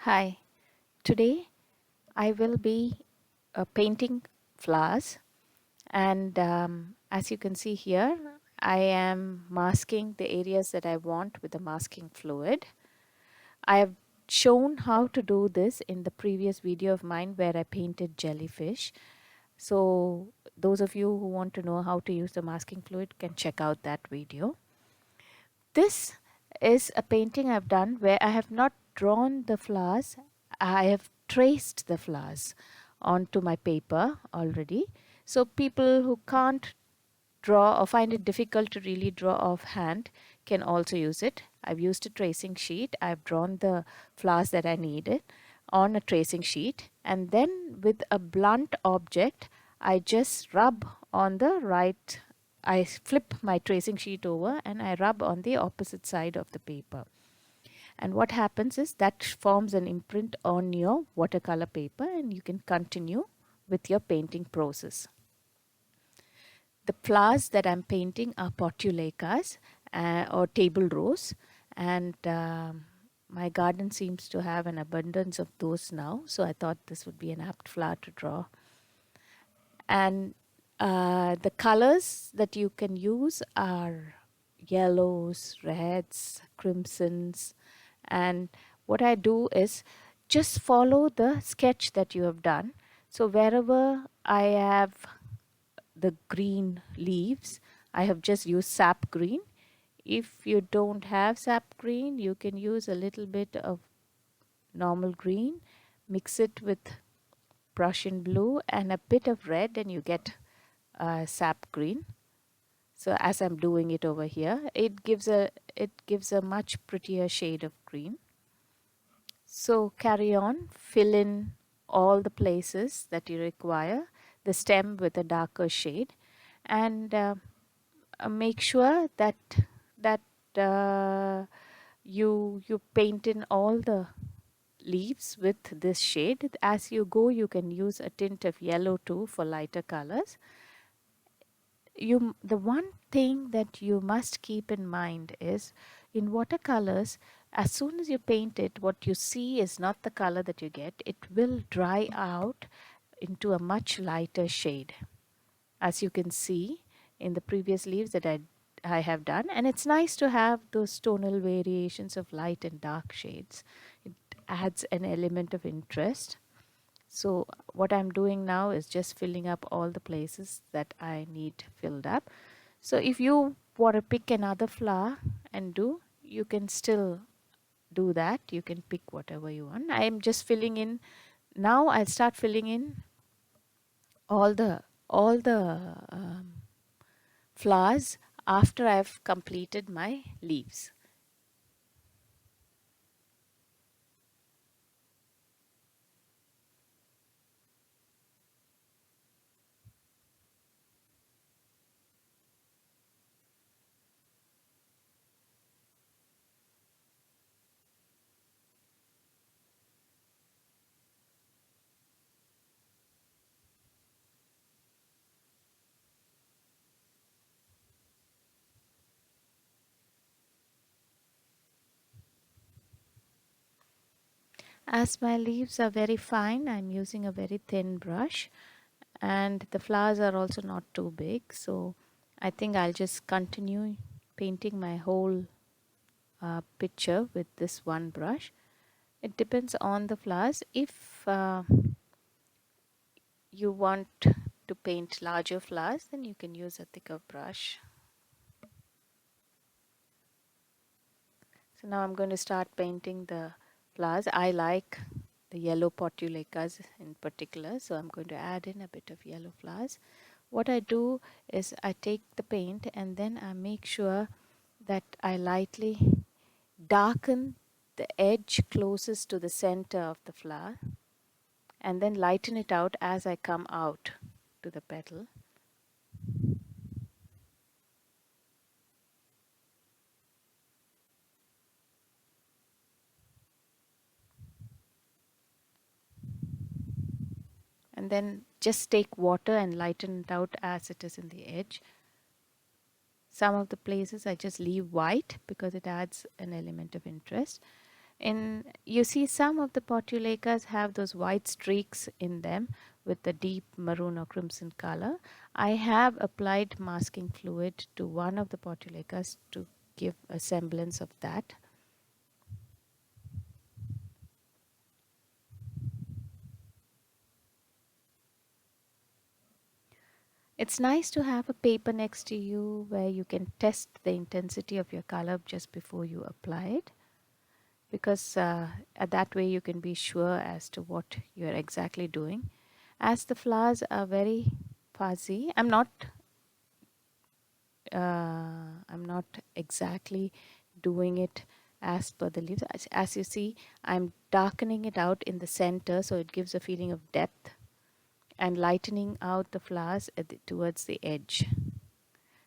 Hi, today I will be painting flowers, and as you can see here, I am masking the areas that I want with the masking fluid. I have shown how to do this in the previous video of mine where I painted jellyfish. So those of you who want to know how to use the masking fluid can check out that video. This is a painting I've done where I have not drawn the flowers, I have traced the flowers onto my paper already. So people who can't draw or find it difficult to really draw offhand can also use it. I've used a tracing sheet. I've drawn the flowers that I needed on a tracing sheet, and then with a blunt object I just rub on the right. I flip my tracing sheet over and I rub on the opposite side of the paper. And what happens is that forms an imprint on your watercolor paper, and you can continue with your painting process. The flowers that I'm painting are portulacas or table rose, and my garden seems to have an abundance of those now, so I thought this would be an apt flower to draw. And the colors that you can use are yellows, reds, crimsons, and what I do is just follow the sketch that you have done. So wherever I have the green leaves, I have just used sap green. If you don't have sap green, you can use a little bit of normal green, mix it with Prussian blue and a bit of red, and you get sap green. So as I'm doing it over here, it gives a much prettier shade of green. So carry on, fill in all the places that you require, the stem with a darker shade, and make sure that you paint in all the leaves with this shade. As you go, you can use a tint of yellow too for lighter colors. The one thing that you must keep in mind is in watercolors, as soon as you paint it, what you see is not the color that you get. It will dry out into a much lighter shade, as you can see in the previous leaves that I have done. And it's nice to have those tonal variations of light and dark shades. It adds an element of interest. So what I'm doing now is just filling up all the places that I need filled up. So if you want to pick another flower and do, you can still do that. You can pick whatever you want. I am just filling in. Now I'll start filling in all the flowers after I've completed my leaves. As my leaves are very fine, I'm using a very thin brush, and the flowers are also not too big, so I think I'll just continue painting my whole picture with this one brush. It depends on the flowers. If you want to paint larger flowers, then you can use a thicker brush. So now I'm going to start painting the flowers. I like the yellow portulacas in particular, so I'm going to add in a bit of yellow flowers. What I do is I take the paint and then I make sure that I lightly darken the edge closest to the center of the flower and then lighten it out as I come out to the petal. And then just take water and lighten it out as it is in the edge. Some of the places I just leave white because it adds an element of interest. You see some of the Portulacas have those white streaks in them with the deep maroon or crimson color. I have applied masking fluid to one of the Portulacas to give a semblance of that. It's nice to have a paper next to you where you can test the intensity of your color just before you apply it, because that way you can be sure as to what you're exactly doing. As the flowers are very fuzzy, I'm not exactly doing it as per the leaves. As you see, I'm darkening it out in the center so it gives a feeling of depth, and lightening out the flowers towards the edge.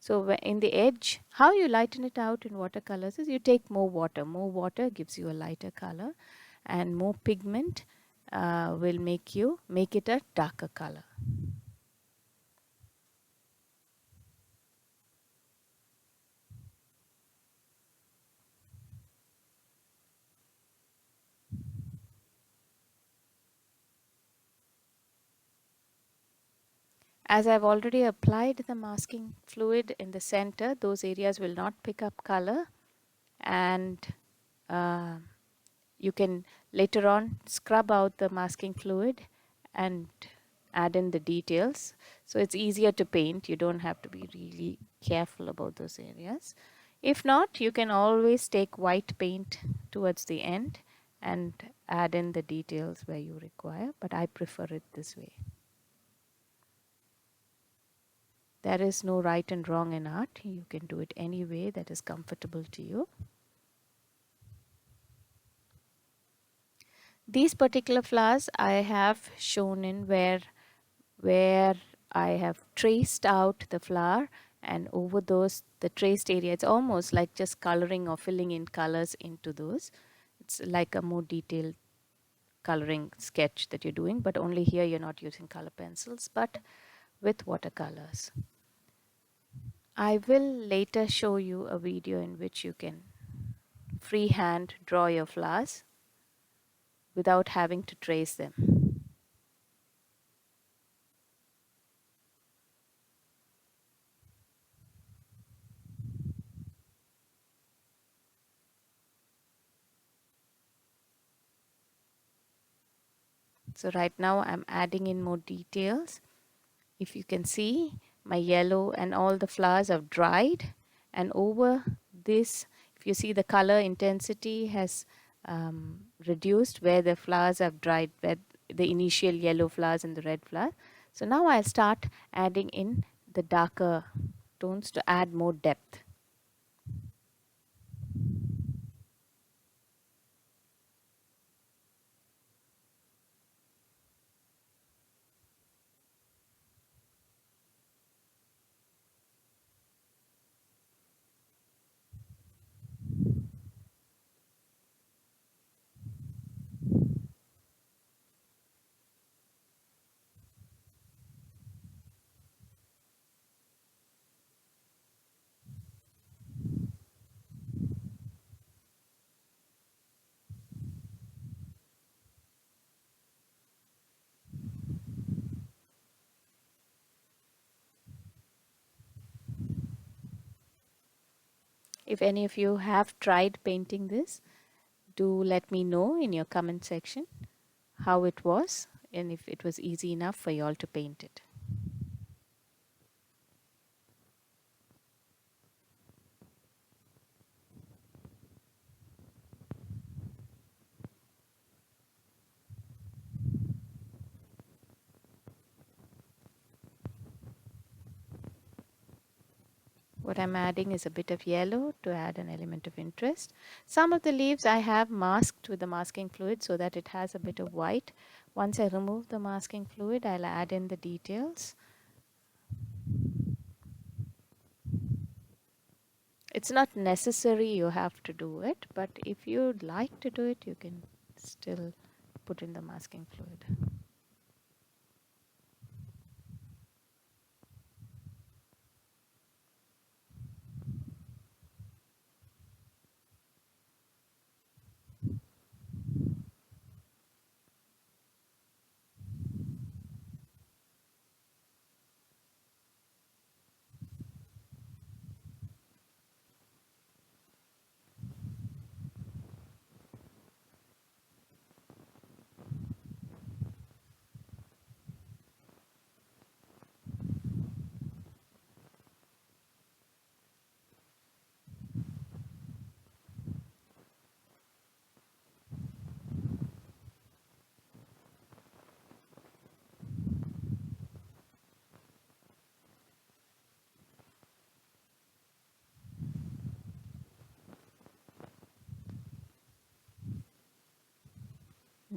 So in the edge, how you lighten it out in watercolors is you take more water. More water gives you a lighter color, and more pigment will make it a darker color. As I've already applied the masking fluid in the center, those areas will not pick up color, and uh, you can later on scrub out the masking fluid and add in the details. So it's easier to paint. You don't have to be really careful about those areas. If not, you can always take white paint towards the end and add in the details where you require, but I prefer it this way. There is no right and wrong in art. You can do it any way that is comfortable to you. These particular flowers I have shown in where I have traced out the flower, and over those the traced area, it's almost like just coloring or filling in colors into those. It's like a more detailed coloring sketch that you're doing, but only here you're not using color pencils but with watercolors. I will later show you a video in which you can freehand draw your flowers without having to trace them. So right now I'm adding in more details. If you can see, my yellow and all the flowers have dried, and over this, if you see, the color intensity has reduced where the flowers have dried, where the initial yellow flowers and the red flower. So now I'll start adding in the darker tones to add more depth. If any of you have tried painting this, do let me know in your comment section how it was and if it was easy enough for you all to paint it. What I'm adding is a bit of yellow to add an element of interest. Some of the leaves I have masked with the masking fluid so that it has a bit of white. Once I remove the masking fluid, I'll add in the details. It's not necessary you have to do it, but if you'd like to do it, you can still put in the masking fluid.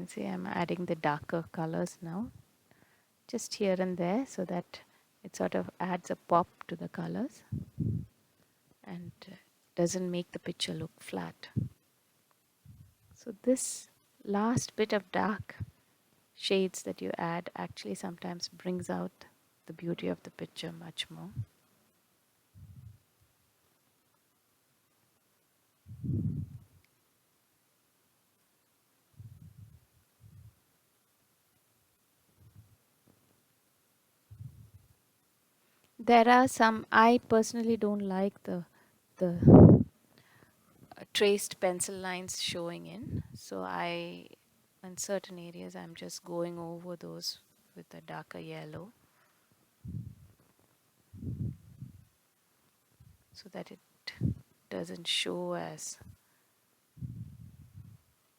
You see, I'm adding the darker colors now, just here and there, so that it sort of adds a pop to the colors and doesn't make the picture look flat. So this last bit of dark shades that you add actually sometimes brings out the beauty of the picture much more. There are some, I personally don't like the traced pencil lines showing in, so in certain areas I'm just going over those with a darker yellow so that it doesn't show as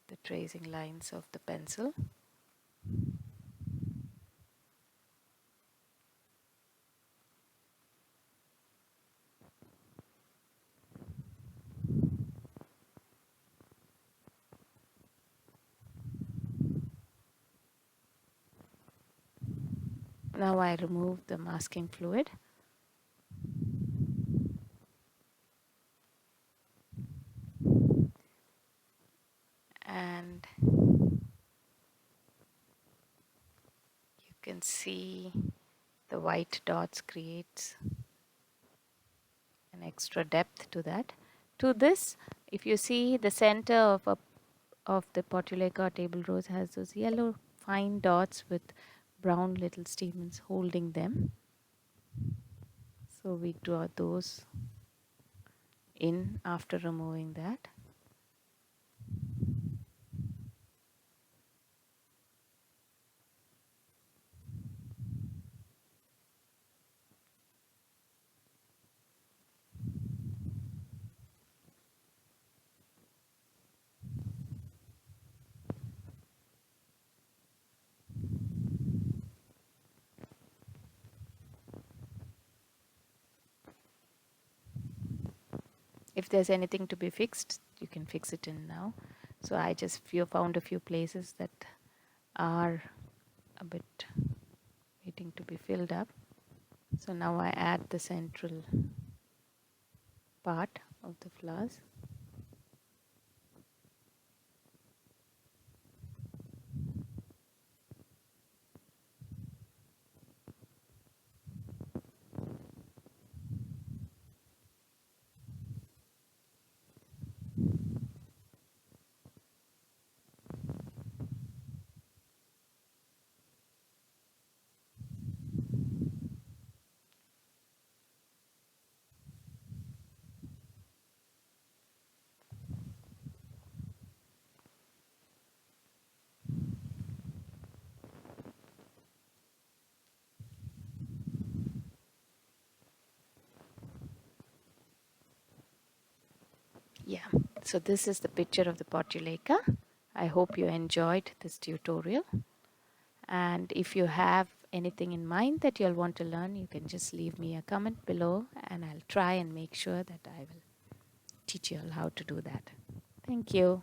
the tracing lines of the pencil. Now I remove the masking fluid and you can see the white dots creates an extra depth to that. To this, if you see the center of the Portulaca table rose has those yellow fine dots with brown little stamens holding them. So we draw those in after removing that. If there's anything to be fixed, you can fix it in now. So I just found a few places that are a bit waiting to be filled up. So now I add the central part of the flowers. Yeah, so this is the picture of the Portulaca. I hope you enjoyed this tutorial. And if you have anything in mind that you'll want to learn, you can just leave me a comment below and I'll try and make sure that I will teach you all how to do that. Thank you.